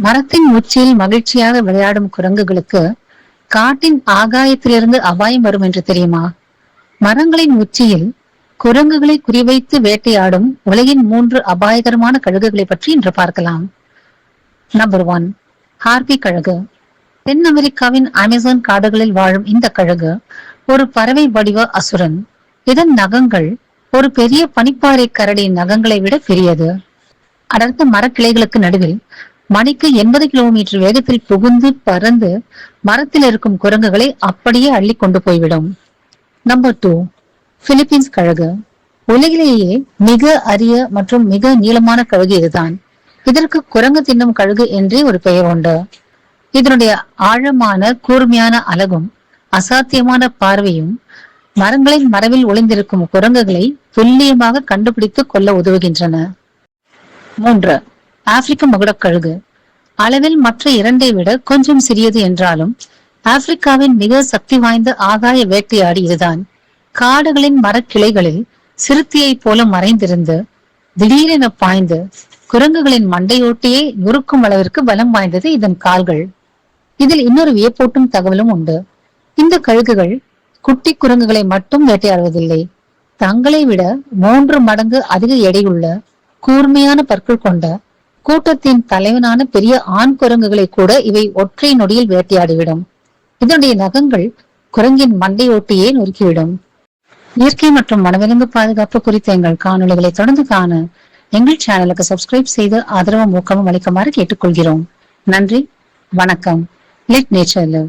மரத்தின் உச்சியில் மகிழ்ச்சியாக விளையாடும் குரங்குகளுக்கு காட்டின் ஆகாயத்திலிருந்து அபாயம் வரும் என்று தெரியுமா? மரங்களின் உச்சியில் குரங்குகளை குறிவைத்து வேட்டையாடும் உலகின் 3 அபாயகரமான கழுகுகளை பற்றி இன்று பார்க்கலாம். நம்பர் 1, ஹார்பி கழுகு. தென் அமெரிக்காவின் அமேசான் காடுகளில் வாழும் இந்த கழுகு ஒரு பறவை வடிவ அசுரன். இதன் நகங்கள் ஒரு பெரிய பனிப்பாறை கரடியின் நகங்களை விட பெரியது. அடர்ந்த மரக்கிளைகளுக்கு நடுவில் மணிக்கு 80 கிலோமீட்டர் வேகத்தில் புகுந்து பறந்து மரத்தில் இருக்கும் குரங்குகளை அப்படியே அள்ளி கொண்டு போய்விடும். நம்பர் 2, பிலிப்பீன்ஸ் கழுகு. உலகிலேயே மிக அரிய மற்றும் மிக நீளமான கழுகு இதுதான். இதற்கு குரங்கு தின்னும் கழுகு என்றே ஒரு பெயர் உண்டு. இதனுடைய ஆழமான கூர்மையான அலகும் அசாத்தியமான பார்வையும் மரங்களின் மரபில் ஒளிந்திருக்கும் குரங்குகளை துல்லியமாக கண்டுபிடித்து கொள்ள உதவுகின்றன. 3, ஆப்பிரிக்க மகுடக்கழுகு. அளவில் மற்ற 2ஐ விட கொஞ்சம் சிறியது என்றாலும் ஆப்பிரிக்காவின் மிக சக்தி வாய்ந்த ஆகாய வேட்டையாடி இதுதான். காடுகளின் மரக்கிளைகளில் சிறுத்தையை போல மறைந்திருந்து திடீரென பாய்ந்து குரங்குகளின் மண்டையோட்டியை நொறுக்கும் அளவிற்கு பலம் வாய்ந்தது இதன் கால்கள். இதில் இன்னொரு வியப்பூட்டும் தகவலும் உண்டு. இந்த கழுகுகள் குட்டி குரங்குகளை மட்டும் வேட்டையாடுவதில்லை. தங்களை விட 3 மடங்கு அதிக எடையுள்ள கூர்மையான பற்கள் கொண்ட கூட்டத்தின் தலைவனான பெரிய ஆண் குரங்குகளை கூட இவை ஒற்றை நொடியில் வேட்டையாடிவிடும். இதனுடைய நகங்கள் குரங்கின் மண்டையோட்டியே நொறுக்கிவிடும். இயற்கை மற்றும் வனவிலங்கு பாதுகாப்பு குறித்த எங்கள் காணொலிகளை தொடர்ந்து காண எங்கள் சேனலுக்கு சப்ஸ்கிரைப் செய்து ஆதரவும் ஊக்கமும் அளிக்குமாறு கேட்டுக்கொள்கிறோம். நன்றி, வணக்கம். Let nature live.